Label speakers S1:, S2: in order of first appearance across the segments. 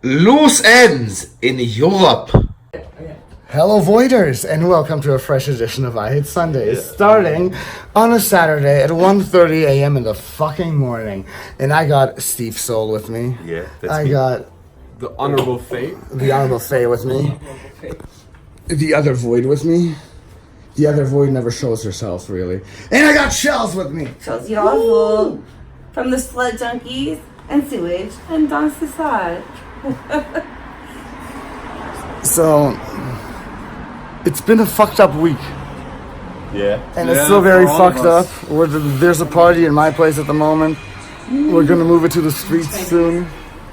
S1: Loose ends in Europe.
S2: Hello Voiders, and welcome to a fresh edition of I Hate Sundays, starting on a Saturday at 1:30 a.m. in the fucking morning. And I got Steve Soul with me.
S3: Yeah, that's
S2: I
S3: me.
S2: got
S4: The Honorable Faye.
S2: the Honorable Faye with me. The other Void with me. The other Void never shows herself, really. And I got Shells with me.
S5: Shows you all from the Slut Junkies and Sewage and Don Cesar.
S2: So, it's been a fucked up week.
S3: Yeah.
S2: And it's still very fucked up. There's a party in my place at the moment. We're gonna move it to the streets soon.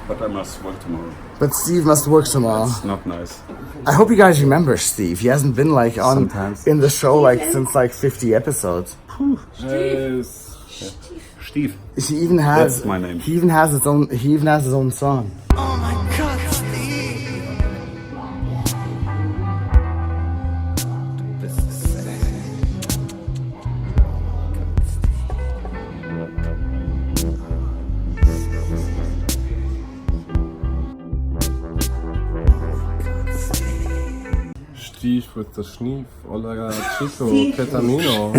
S3: But I must work tomorrow.
S2: But Steve must work tomorrow.
S3: It's not nice.
S2: I hope you guys remember Steve. He hasn't been like on
S3: Sometimes.
S2: in the show like since like 50 episodes.
S3: Steve.
S2: He even has
S3: That's my name.
S2: He even has his own song.
S6: Oh my God, Steve.
S4: Steve with the Schneef. Hola Chico. Ketamino.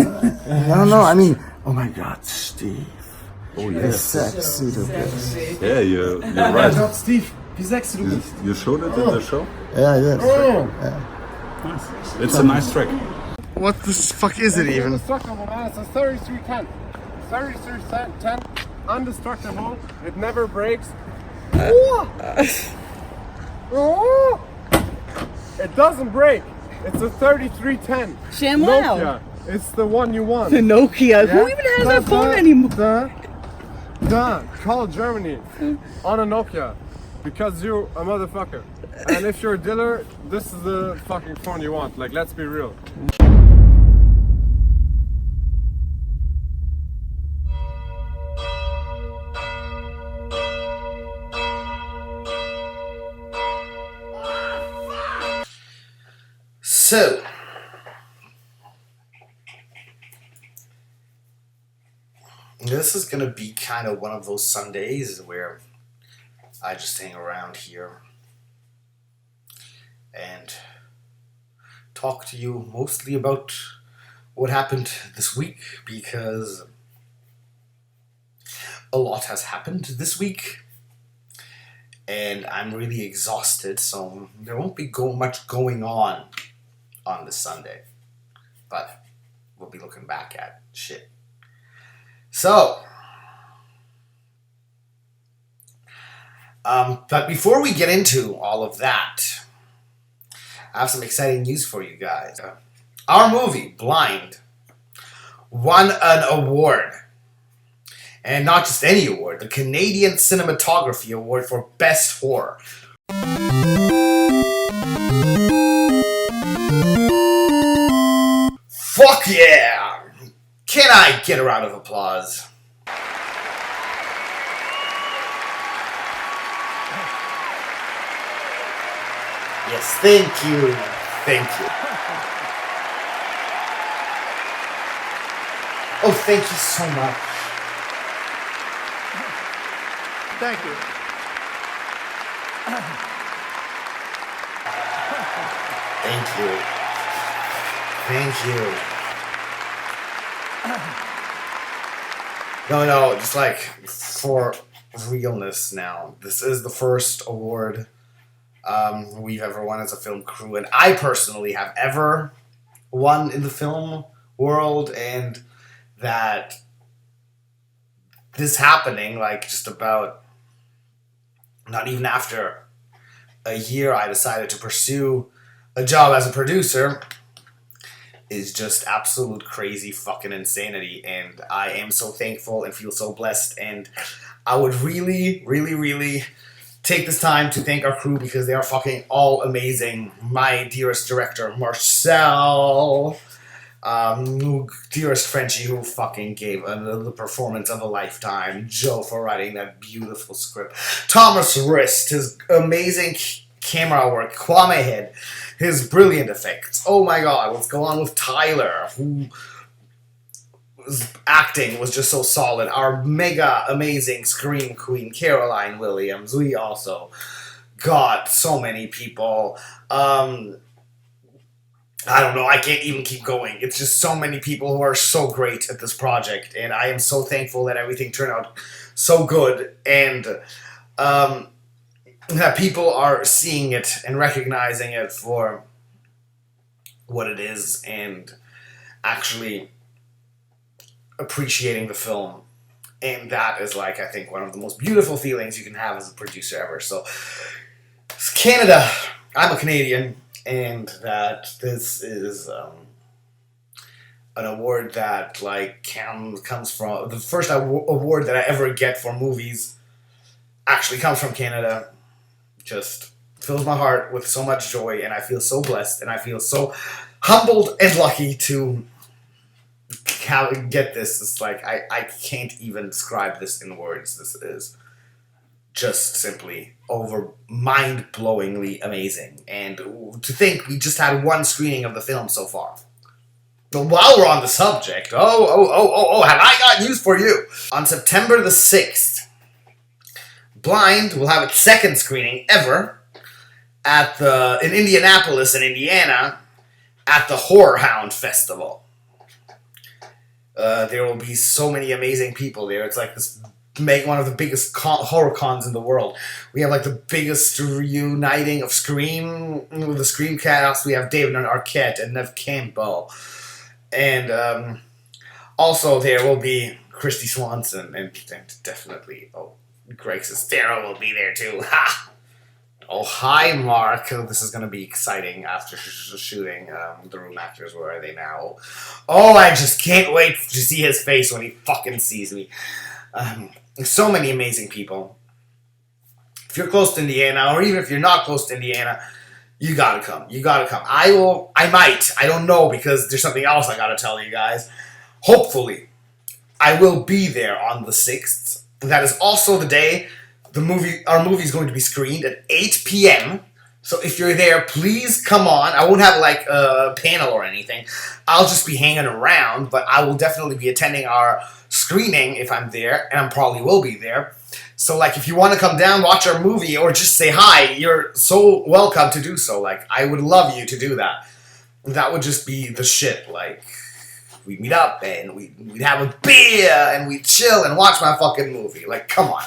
S2: No, I mean, oh my God, Steve.
S3: Oh
S2: The
S3: yes.
S2: sexy to bitch.
S3: Yeah, you're right.
S4: Steve, wie sexy du bist.
S3: You showed it in the show?
S2: Yeah, I did.
S3: Nice. It's a nice track.
S2: What the fuck is it even?
S4: Indestructible, man. It's a 3310. 3310. Indestructible. It never breaks. Oh! It doesn't break. It's a 3310.
S5: ShamWow.
S4: Nokia. It's the one you want.
S5: The Nokia. Who even has that phone anymore?
S4: Call Germany on a Nokia because you're a motherfucker. And if you're a dealer, this is the fucking phone you want. Like, let's be real.
S1: So, this is gonna be kind of one of those Sundays where I just hang around here and talk to you mostly about what happened this week, because a lot has happened this week and I'm really exhausted, so there won't be much going on this Sunday, but we'll be looking back at shit. So, but before we get into all of that, I have some exciting news for you guys. Our movie, Blind, won an award. And not just any award, the Canadian Cinematography Award for Best Horror. Fuck yeah! Can I get a round of applause? Yes, thank you. Thank you. Oh, thank you so much.
S4: Thank you.
S1: Thank you. Thank you. No, just like for realness now. This is the first award we've ever won as a film crew, and I personally have ever won in the film world, and that this happening, like just about not even after a year I decided to pursue a job as a producer, is just absolute crazy fucking insanity, and I am so thankful and feel so blessed, and I would really, really, really take this time to thank our crew because they are fucking all amazing. My dearest director, Marcel, dearest Frenchie, who fucking gave the performance of a lifetime, Joe for writing that beautiful script, Thomas Rist, his amazing camera work, Kwame Head, his brilliant effects. Oh my god, let's go on with Tyler, who acting was just so solid. Our mega amazing scream queen, Caroline Williams. We also God, so many people. I don't know. I can't even keep going. It's just so many people who are so great at this project, and I am so thankful that everything turned out so good, and that people are seeing it and recognizing it for what it is, and actually appreciating the film. And that is, like, I think one of the most beautiful feelings you can have as a producer ever. So, it's Canada. I'm a Canadian. And that this is an award that, like, comes from... The first award that I ever get for movies actually comes from Canada. Just fills my heart with so much joy, and I feel so blessed, and I feel so humbled and lucky to get this. It's like, I can't even describe this in words. This is just simply mind-blowingly amazing. And to think we just had one screening of the film so far. But while we're on the subject, have I got news for you. On September the 6th, Blind will have its second screening ever in Indianapolis, in Indiana, at the Horror Hound Festival. There will be so many amazing people there. It's like this... make one of the biggest horror cons in the world. We have, like, the biggest reuniting of Scream with the Scream cast. We have David Arquette and Neve Campbell, and also there will be Christy Swanson and definitely Greg Sestero will be there too. Ha! Oh, hi, Mark. This is going to be exciting after shooting. The Room actors, where are they now? Oh, I just can't wait to see his face when he fucking sees me. So many amazing people. If you're close to Indiana, or even if you're not close to Indiana, you gotta come. You gotta come. I don't know, because there's something else I gotta tell you guys. Hopefully, I will be there on the 6th. That is also the day our movie is going to be screened at 8 p.m. So if you're there, please come on. I won't have, like, a panel or anything. I'll just be hanging around, but I will definitely be attending our screening if I'm there, and I probably will be there. So, like, if you want to come down, watch our movie, or just say hi, you're so welcome to do so. Like, I would love you to do that. That would just be the shit. Like, we'd meet up, and we'd have a beer, and we'd chill and watch my fucking movie. Like, come on.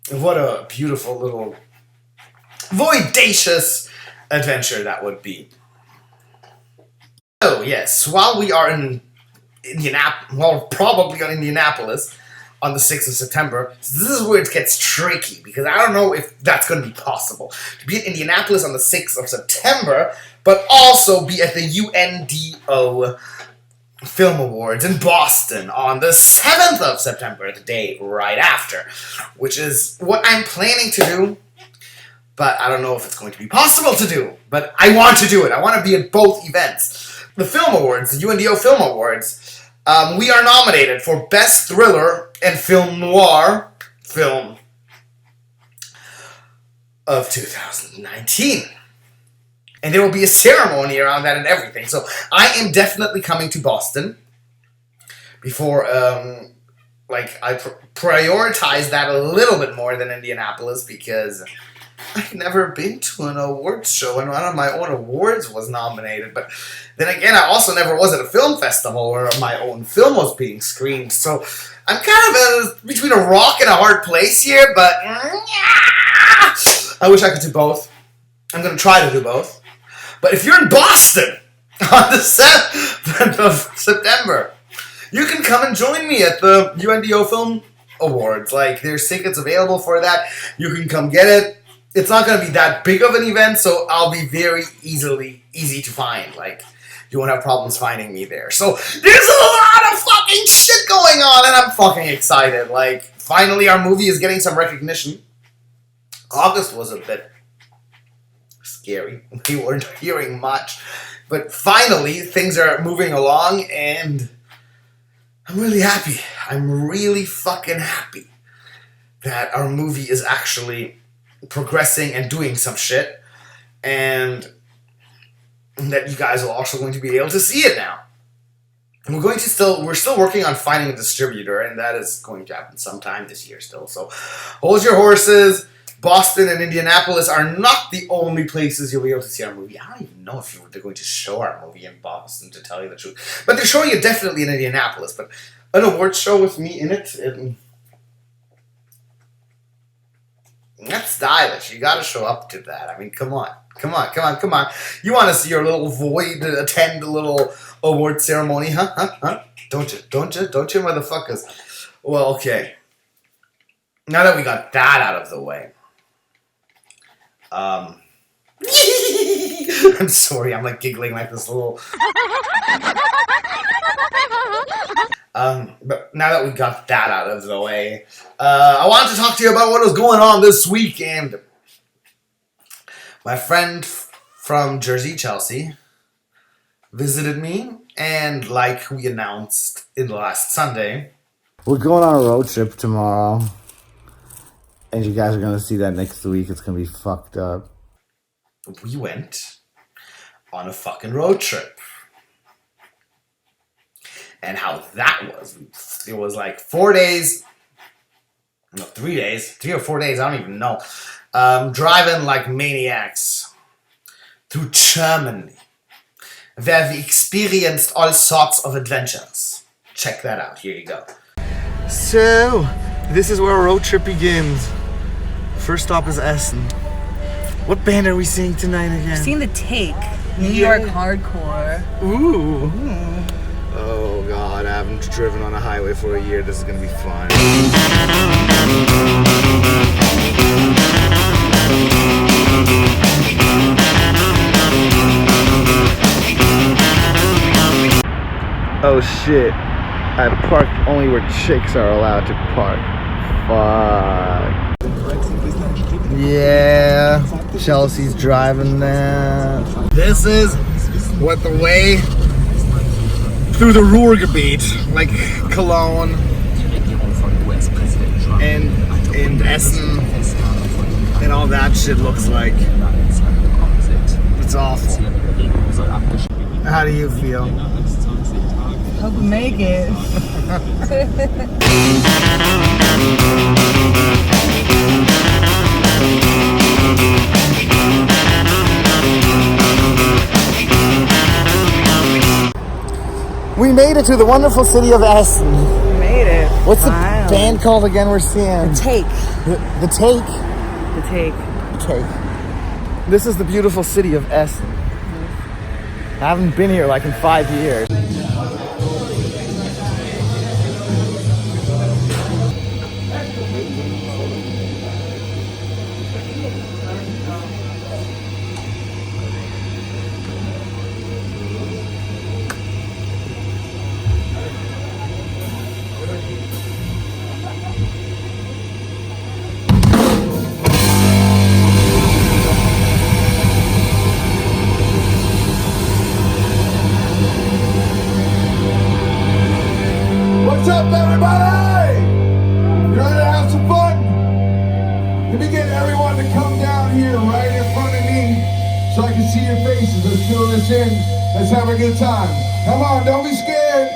S1: What a beautiful little voidacious adventure that would be. Oh, yes, while we are in probably on Indianapolis on the 6th of September. So this is where it gets tricky, because I don't know if that's going to be possible. To be in Indianapolis on the 6th of September, but also be at the UNDO Film Awards in Boston on the 7th of September, the day right after, which is what I'm planning to do, but I don't know if it's going to be possible to do, but I want to do it. I want to be at both events. The Film Awards, the UNDO Film Awards, we are nominated for Best Thriller and Film Noir Film of 2019. And there will be a ceremony around that and everything. So I am definitely coming to Boston before, I prioritize that a little bit more than Indianapolis, because I've never been to an awards show, and one of my own awards was nominated. But then again, I also never was at a film festival where my own film was being screened. So I'm kind of between a rock and a hard place here, but I wish I could do both. I'm going to try to do both. But if you're in Boston on the 7th of September, you can come and join me at the UNDO Film Awards. Like, there's tickets available for that. You can come get it. It's not going to be that big of an event, so I'll be very easy to find. Like, you won't have problems finding me there. So, there's a lot of fucking shit going on, and I'm fucking excited. Like, finally our movie is getting some recognition. August was a bit scary. We weren't hearing much. But finally, things are moving along, and I'm really happy. I'm really fucking happy that our movie is actually progressing and doing some shit, and that you guys are also going to be able to see it now. And we're still working on finding a distributor, and that is going to happen sometime this year still. So hold your horses. Boston and Indianapolis are not the only places you'll be able to see our movie. I don't even know if they're going to show our movie in Boston, to tell you the truth. But they're showing it definitely in Indianapolis. But an award show with me in it, that's stylish. You gotta show up to that. I mean, come on. Come on. You want to see your little void attend a little award ceremony, huh? Don't you, motherfuckers? Well, okay. Now that we got that out of the way, I'm sorry, I'm like giggling like this little. But now that we got that out of the way, I wanted to talk to you about what was going on this weekend. My friend from Jersey, Chelsea, visited me, and like we announced in the last Sunday,
S2: We're going on a road trip tomorrow. And you guys are going to see that next week. It's going to be fucked up.
S1: we went on a fucking road trip. And how that was, it was like 4 days, no, 3 days, 3 or 4 days, I don't even know, driving like maniacs through Germany, where we experienced all sorts of adventures. Check that out, here you go.
S2: So, this is where our road trip begins. First stop is Essen. What band are we seeing tonight again?
S7: Seen The Take, New York hardcore.
S2: Ooh. Oh god, I haven't driven on a highway for a year. This is gonna be fun. Oh shit. I parked only where chicks are allowed to park. Fuck. Yeah, Chelsea's driving that. This is what the way through the Ruhrgebiet, like Cologne and Essen and all that shit looks like. It's awful. How do you feel?
S7: Hope we make it.
S2: We made it to the wonderful city of Essen.
S7: We made it.
S2: What's the
S7: Finally.
S2: band called again we're seeing?
S7: The Take.
S2: The Take.
S7: The Take.
S2: The Take. This is the beautiful city of Essen. I haven't been here like in 5 years.
S8: What's up, everybody? You ready to have some fun? Let me get everyone to come down here right in front of me so I can see your faces. Let's fill this in. Let's have a good time. Come on, don't be scared.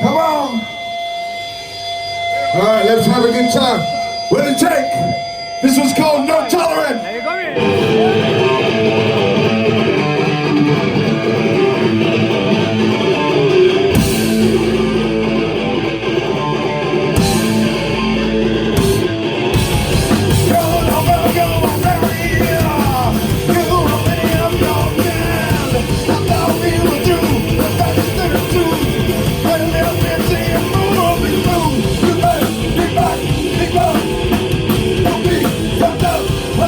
S8: Come on. All right, let's have a good time. What it take? This one's called No Tolerant. What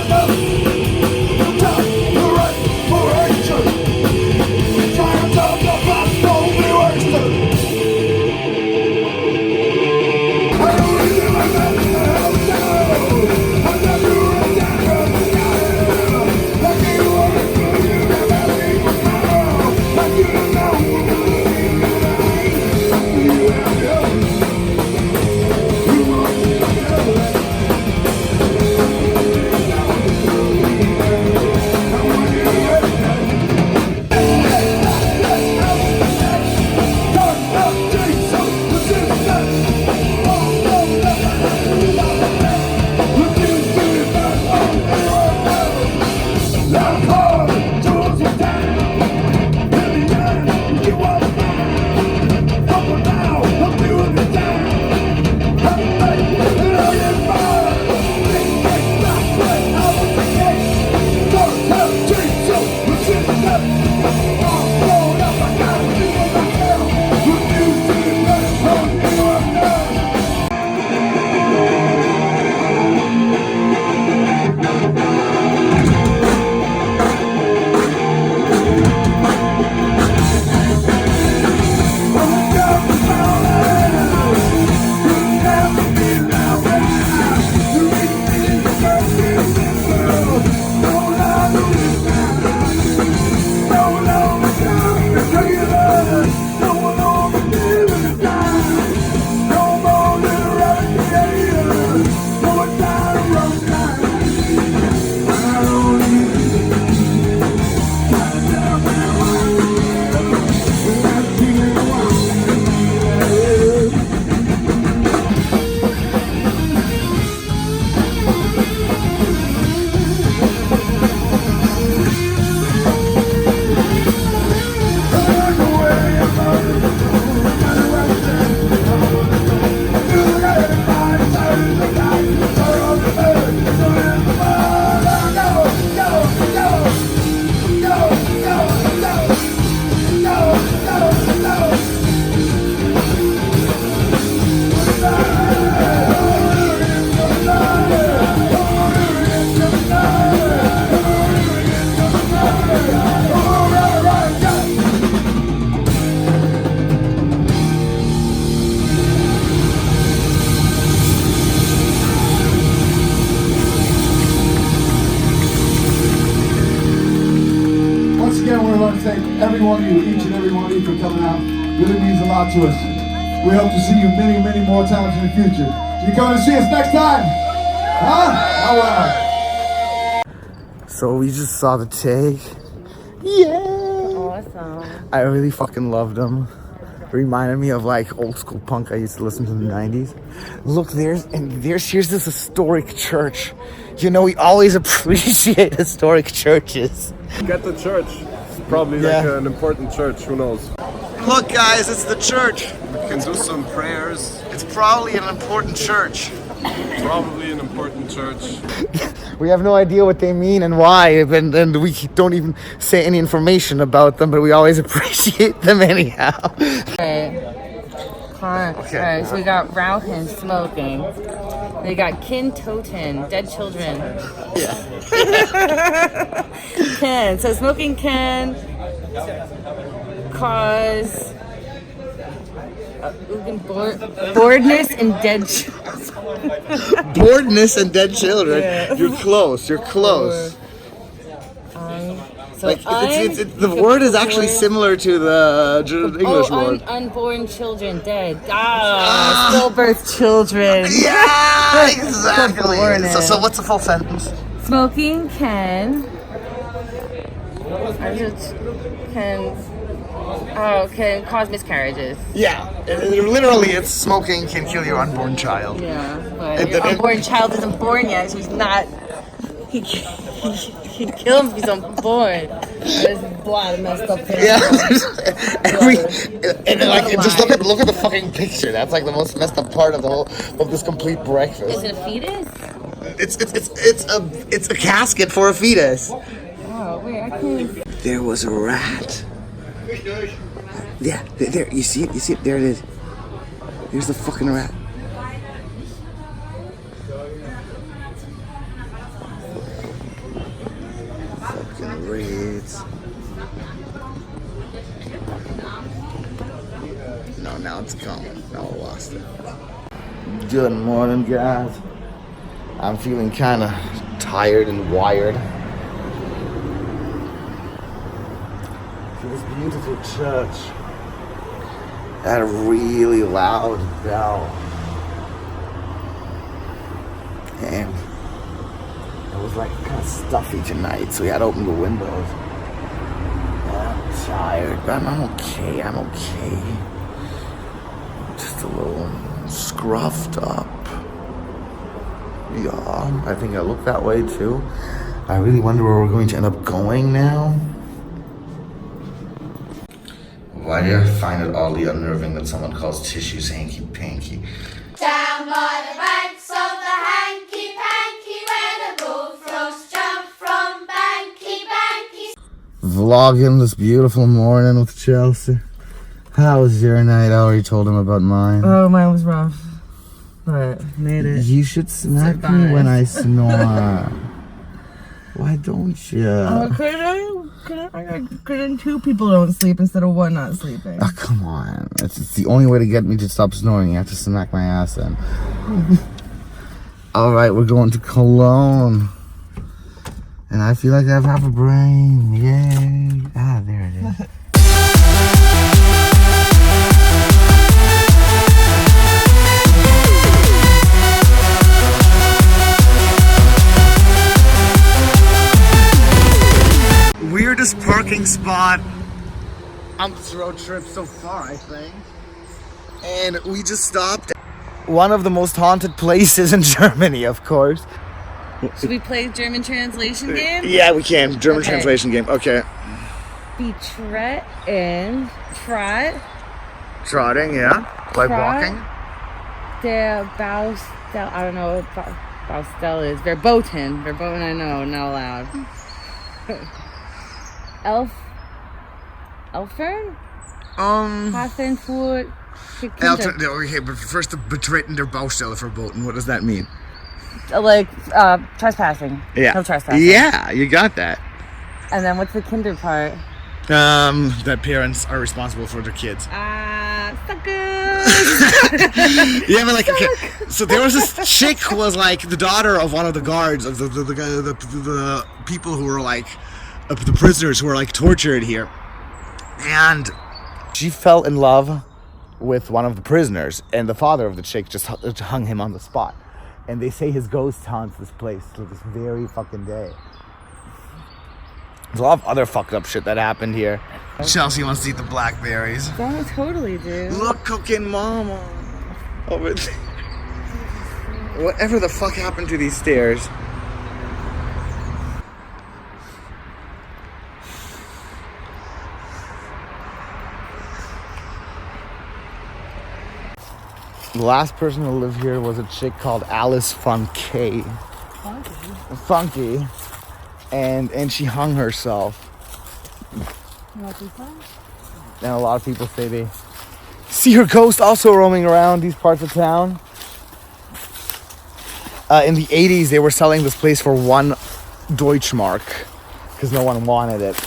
S8: want to thank every one of you, each and every one of you for coming out. Really means a lot to us. We hope to see you many, many more times in the future. You coming to see us next time? Huh? All right.
S2: So we just saw the take. Yeah.
S5: Awesome.
S2: I really fucking loved them. Reminded me of like old school punk I used to listen to in the 90s. Look, here's this historic church. You know, we always appreciate historic churches.
S4: Get the church. It's probably like an important church. Who knows?
S2: Look, guys, it's the church.
S4: We can do some prayers.
S2: It's probably an important church.
S4: Probably an important church.
S2: We have no idea what they mean and why, and we don't even say any information about them, but we always appreciate them anyhow.
S5: Alright, so we got Rauchen smoking. We got Kin Toten, dead children.
S2: Yeah.
S5: Can. So smoking can cause boredness and dead children.
S2: Boredness and dead children. Yeah. You're close.
S5: So
S2: like the word is actually similar to the English word.
S5: Unborn children dead. Stillbirth children.
S2: Yeah, exactly. So what's the full sentence?
S5: Smoking can cause miscarriages.
S2: Yeah, literally, it's smoking can kill your unborn child.
S5: Yeah, but your unborn child isn't born yet, so he's not. He'd kill him if he's unborn. There's blood messed up there.
S2: Yeah, just look at the fucking picture. That's like the most messed up part of this complete breakfast.
S5: Is it a fetus?
S2: It's a casket for a fetus.
S5: Oh wait, I can't.
S2: There was a rat. Yeah, there. You see it? There it is. There's the fucking rat. Fucking raids. No, now it's gone. Now I lost it. Good morning, guys. I'm feeling kind of tired and wired. This beautiful church had a really loud bell, and it was like kind of stuffy tonight, so we had to open the windows. I'm tired, but I'm okay. Just a little scruffed up. Yeah, I think I look that way too. I really wonder where we're going to end up going now. Why do I find it oddly unnerving that someone calls tissues hanky-panky?
S9: Down by the banks of the hanky-panky, where the bullfrogs jump from banky-banky.
S2: Vlogging this beautiful morning with Chelsea. How was your night? I already told him about mine.
S7: Oh, mine was rough, but made it.
S2: You should smack me when I snore. Why don't you?
S7: Couldn't two people don't sleep instead of one not sleeping?
S2: Oh, come on. It's the only way to get me to stop snoring. You have to smack my ass in. Alright, we're going to Cologne. And I feel like I have half a brain. Yay. Ah, there it is. Weirdest parking spot on this road trip so far, I think. And we just stopped. One of the most haunted places in Germany, of course.
S5: Should we play German translation game?
S2: Yeah, we can. German translation game. Okay.
S5: Betreten,
S2: Trotting, yeah. Like walking.
S5: Der Baustelle. I don't know what Baustelle is. Verboten, I know, not allowed. Elfern? Hafen für Kinder.
S2: Okay, but first, betreten der Baustelle verboten. What does that mean?
S5: Like, trespassing.
S2: Yeah.
S5: No trespassing.
S2: Yeah, you got that.
S5: And then what's the kinder part?
S2: That parents are responsible for their kids.
S5: Suckers!
S2: Yeah, but like, okay. So there was this chick who was like the daughter of one of the guards of the people who were like the prisoners who are like tortured here. And she fell in love with one of the prisoners, and the father of the chick just hung him on the spot. And they say his ghost haunts this place to this very fucking day. There's a lot of other fucked up shit that happened here. Chelsea wants to eat the blackberries.
S7: Oh, totally, dude.
S2: Look, cooking mama over there. Whatever the fuck happened to these stairs? The last person to live here was a chick called Alice Funky. Funky. And she hung herself. And a lot of people say they see her ghost also roaming around these parts of town. In the 80s, they were selling this place for $1 Deutschmark because no one wanted it.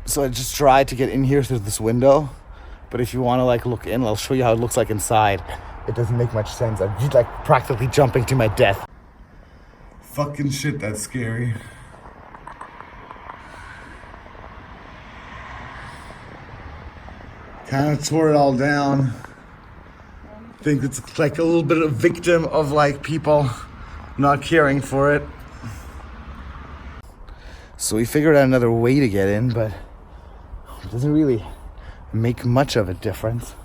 S2: So I just tried to get in here through this window. But if you want to like look in, I'll show you how it looks like inside. It doesn't make much sense. I'm just like practically jumping to my death. Fucking shit, that's scary. Kind of tore it all down. I think it's like a little bit of a victim of like people not caring for it. So we figured out another way to get in, but it doesn't really make much of a difference.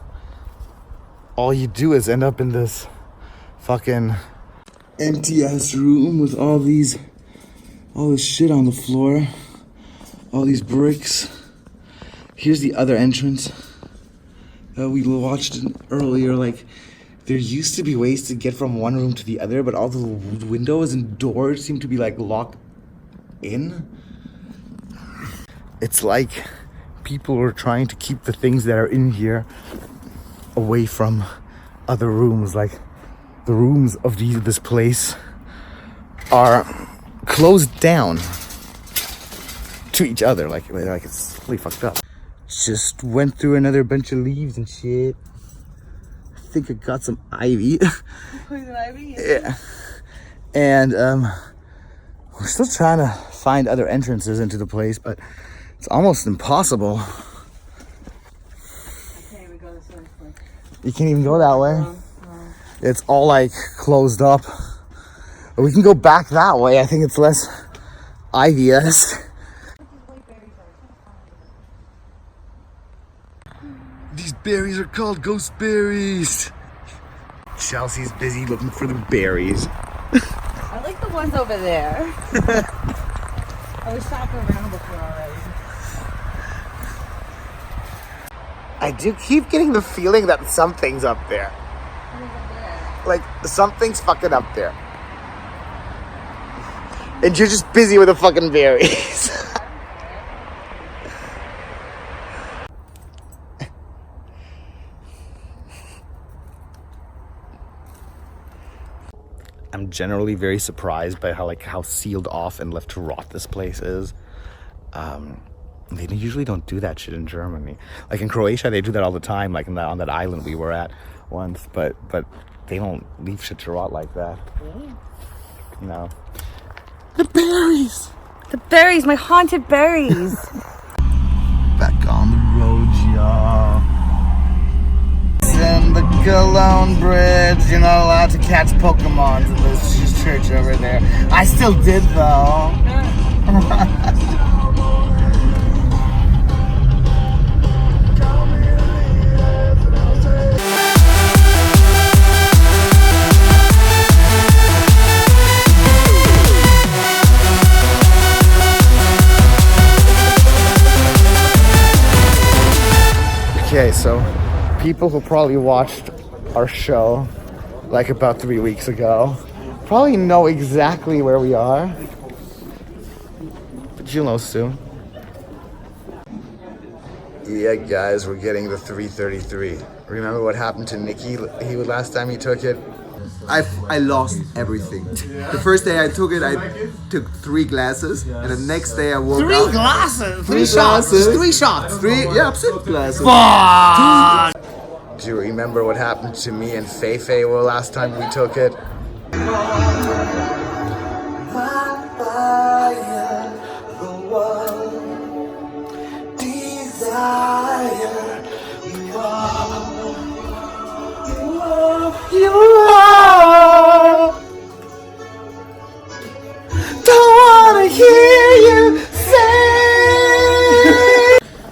S2: All you do is end up in this fucking empty ass room with all this shit on the floor, all these bricks. Here's the other entrance that we watched earlier. Like, there used to be ways to get from one room to the other, but all the windows and doors seem to be like locked in. It's like people are trying to keep the things that are in here away from other rooms. Like, the rooms of this place are closed down to each other. Like it's really fucked up. Just went through another bunch of leaves and shit. I think I got some ivy.
S7: Poison ivy?
S2: Yeah. And we're still trying to find other entrances into the place, but it's almost impossible.
S7: I can't even go this way.
S2: You can't even go that way. It's all like closed up. But we can go back that way. I think it's less ivy-esque. These berries are called ghost berries. Chelsea's busy looking for the berries.
S7: I like the ones over there. I was shopping around before already.
S2: I do keep getting the feeling that something's up there. Like, something's fucking up there. And you're just busy with the fucking berries. I'm generally very surprised by how sealed off and left to rot this place is. They usually don't do that shit in Germany. Like in Croatia, they do that all the time. Like on that island we were at once, but they don't leave shit to rot like that. No. The berries.
S5: The berries, my haunted berries.
S2: Back on the road, y'all. In the Cologne Bridge, you're not allowed to catch Pokemon in this church over there. I still did though. Okay, so people who probably watched our show like about 3 weeks ago probably know exactly where we are, but you'll know soon. Yeah, guys, we're getting the 333. Remember what happened to Nicky last time he took it?
S10: I lost everything. The first day I took it, I took 3 glasses, and the next day I woke up.
S2: 3 glasses?
S10: 3 shots.
S2: 3 shots?
S10: 3, yeah, 6 glasses.
S2: Fuck! Do you remember what happened to me and Feifei last time we took it? hear you say.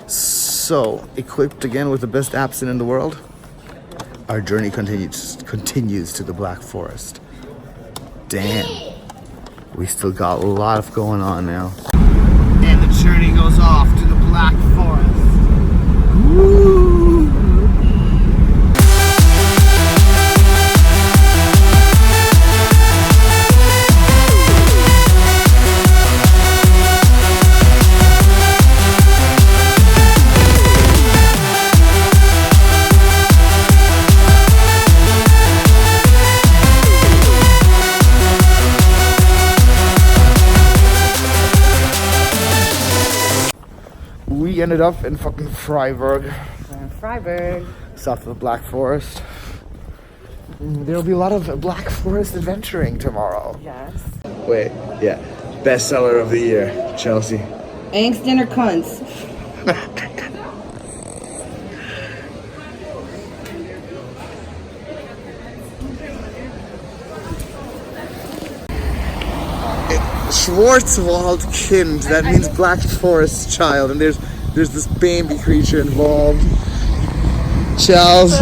S2: So, equipped again with the best absinthe in the world, our journey continues to the Black Forest. Damn. We still got a lot of going on now. And the journey goes off to the Black Forest. Woo! We ended up in fucking Freiburg.
S5: Freiburg.
S2: South of the Black Forest. There'll be a lot of Black Forest adventuring tomorrow.
S5: Yes.
S2: Wait, yeah. Bestseller of the year, Chelsea.
S5: Angst dinner cunts.
S2: Schwarzwald Kind. That means Black Forest child, and there's this baby creature involved. Charles,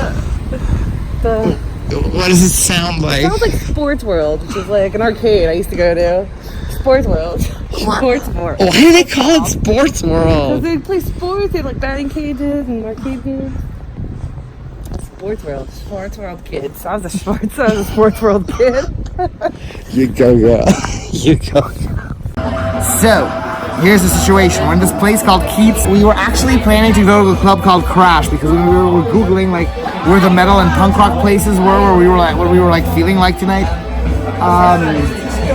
S2: what does it sound like?
S5: It sounds like Sports World, which is like an arcade I used to go to. Sports World. Sports World.
S2: Why do they call it Sports World?
S5: Because they play sports. They have like batting cages and arcade games. That's Sports World. Sports World kids. I was a Sports World kid.
S2: You go, girl. You go, girl. So, here's the situation. We're in this place called Keats. We were actually planning to go to a club called Crash because we were googling like where the metal and punk rock places were, where we were like what we were like feeling like tonight.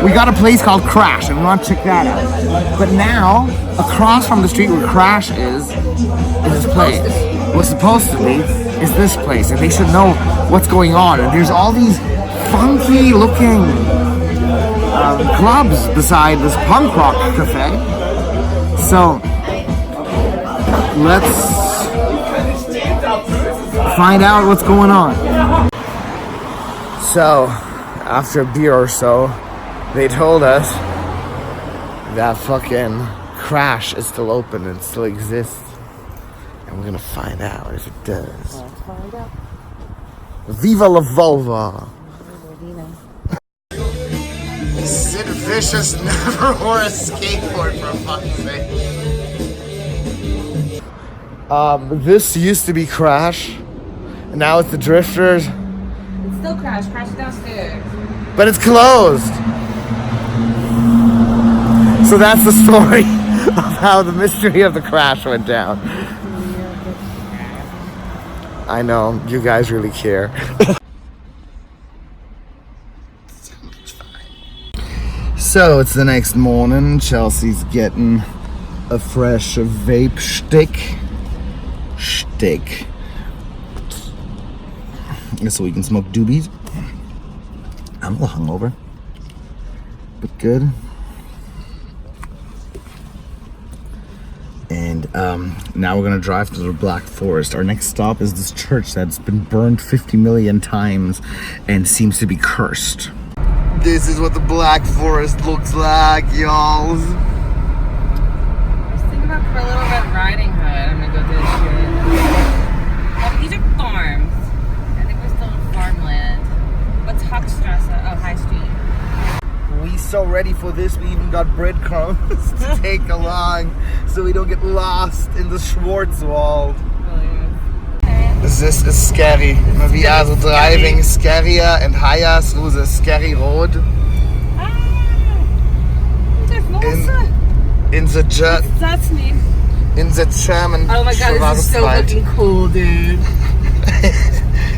S2: We got a place called Crash, and we want to check that out. But now, across from the street where Crash is this place. What's supposed to be is this place, and they should know what's going on. And there's all these funky looking clubs beside this punk rock cafe. So let's find out what's going on. So after a beer or so, they told us that fucking Crash is still open and still exists. And we're gonna find out if it does.
S5: Let's find out.
S2: Viva la vulva! Sid Vicious never wore a skateboard, for fuck's sake. This used to be Crash, and now it's the Drifters,
S5: It's still Crash. Crash is downstairs.
S2: but it's closed. So that's the story of how the mystery of the Crash went down. I know, you guys really care. So it's the next morning. Chelsea's getting a fresh vape stick. So we can smoke doobies. I'm a little hungover, but good. And now we're gonna drive to the Black Forest. Our next stop is this church that's been burned 50 million times and seems to be cursed. This is what the Black Forest looks like, y'all.
S5: I was thinking about for a Little Red Riding Hood. I'm gonna go do this shit. Oh, but these are farms. I think we're still in farmland. What's Hochstrasse? Oh, High Street.
S2: We so ready for this, we even got breadcrumbs to take along so we don't get lost in the Schwarzwald. This is scary. We are driving scarier and higher through the scary road. In the
S5: That's me.
S2: German
S5: Oh my god, this is so
S2: Schwarzwald.
S5: fucking cool, dude.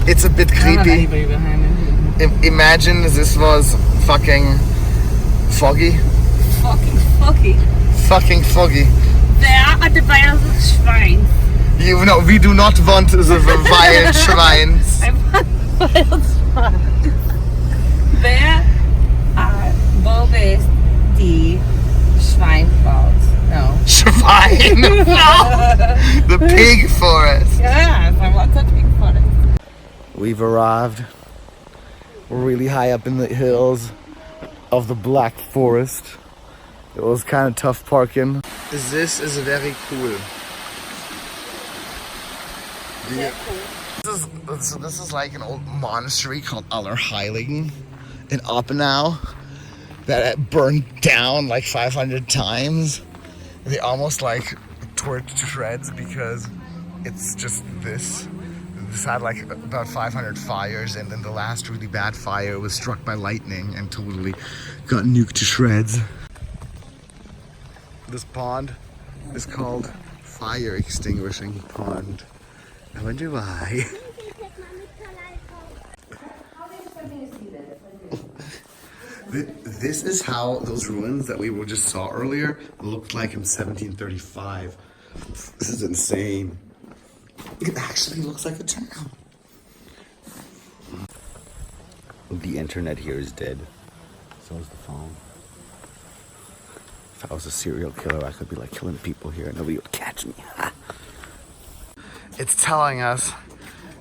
S2: It's a bit
S5: I don't have
S2: creepy.
S5: anybody behind me.
S2: Imagine this was fucking foggy. Fucking foggy.
S5: Wer hat die Beine so Schwein?
S2: You know, we do not want the wild Schweins.
S5: Wild Schwein. Wo bist die Schweinwald? No.
S2: Schwein? No! The pig forest.
S5: Yes, I want that pig forest.
S2: We've arrived. We're really high up in the hills of the Black Forest. It was kind of tough parking. This is very cool. This is like an old monastery called Allerheiligen in Oppenau that burned down like 500 times. They almost like tore it to shreds because it's just this. This had like about 500 fires, and then the last really bad fire was struck by lightning and totally got nuked to shreds. This pond is called Fire Extinguishing Pond. I wonder why. This is how those ruins that we just saw earlier looked like in 1735. This is insane. It actually looks like a town. The internet here is dead. So is the phone. If I was a serial killer, I could be like killing people here and nobody would catch me. It's telling us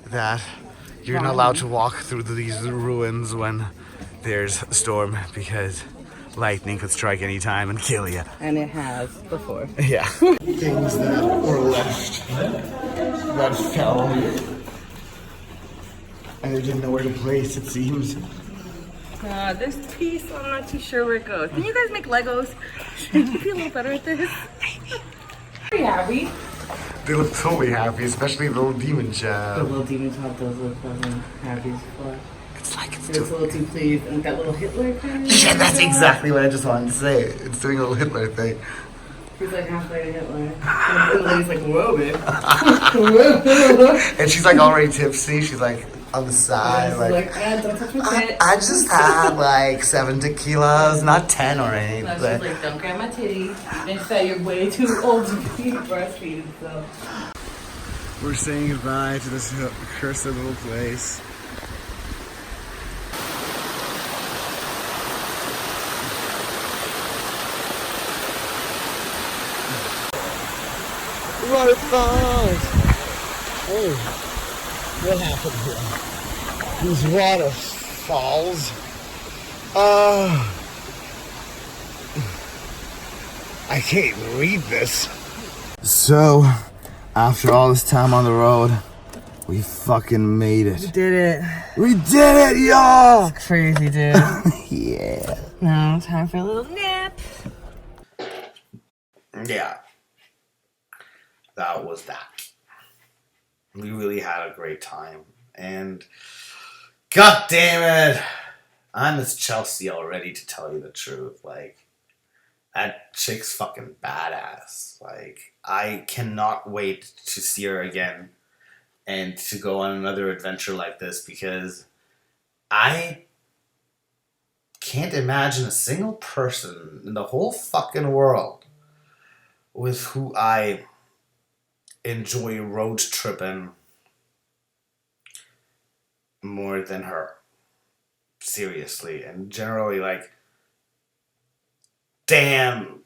S2: that you're not allowed to walk through these ruins when there's a storm because lightning could strike any time and kill you.
S5: And it has before.
S2: Yeah. Things that were left that fell and they didn't know where to place, it seems.
S5: This piece, I'm not too sure where it goes. Can you guys make Legos? Should you be a little better at this? Pretty happy.
S2: They look totally happy, especially the little demon
S5: The
S2: child.
S5: little demon child does look happy as fuck.
S2: It's like it's
S5: It's a
S2: doing...
S5: little too pleased. And that little Hitler kind of.
S2: Yeah, that's exactly what I just wanted to say. It's doing a little Hitler thing.
S5: He's like halfway to Hitler. And the lady's like, whoa, babe.
S2: And she's like already tipsy. She's like on the side, like
S5: don't touch my tit.
S2: I just had like 7 tequilas, not 10 or 8.
S5: No, she's
S2: But
S5: like, don't grab my titty. And she said, you're way too old to be breastfeeding, so.
S2: we're saying goodbye to this cursed little place. Waterfalls! Oh, what happened here? These waterfalls. I can't even read this. So, after all this time on the road, we fucking made it.
S5: Did it.
S2: We did it, y'all!
S5: Crazy, dude.
S2: Yeah.
S5: Now, time for a little nap.
S1: Yeah. That was that. We really had a great time. And god damn it, I miss Chelsea already, to tell you the truth. Like, that chick's fucking badass. Like, I cannot wait to see her again and to go on another adventure like this, because I can't imagine a single person in the whole fucking world with who I enjoy road tripping more than her. Seriously. And generally, like, damn,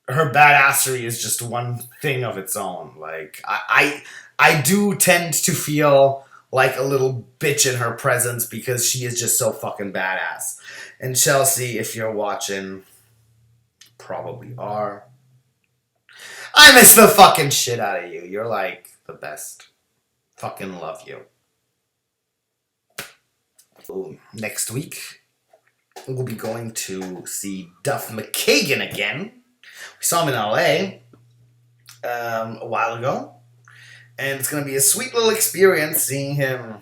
S1: her badassery is just one thing of its own. Like, I do tend to feel like a little bitch in her presence because she is just so fucking badass. And Chelsea, if you're watching, probably are, I miss the fucking shit out of you. You're like the best. Fucking love you. Ooh, next week, we'll be going to see Duff McKagan again. We saw him in LA a while ago. And it's going to be a sweet little experience seeing him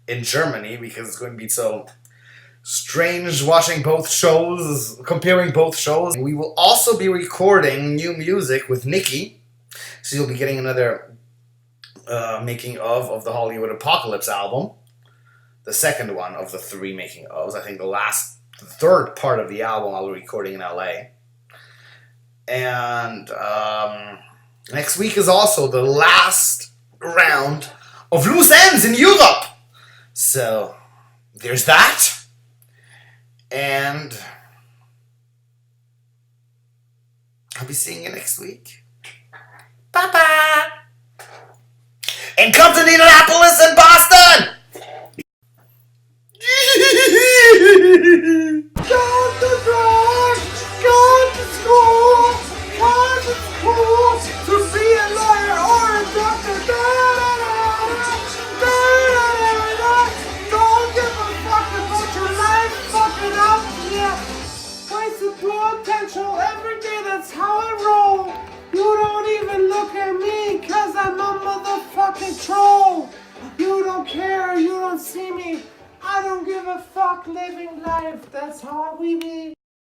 S1: in Germany, because it's going to be so strange watching both shows, comparing both shows. We will also be recording new music with Nikki. So you'll be getting another making of the Hollywood Apocalypse album. The second one of the 3 making ofs. I think the third part of the album I'll be recording in LA. And next week is also the last round of Loose Ends in Europe. So there's that. And I'll be seeing you next week. Bye-bye. And come to Indianapolis and Boston. Go to the
S2: life, that's how we be.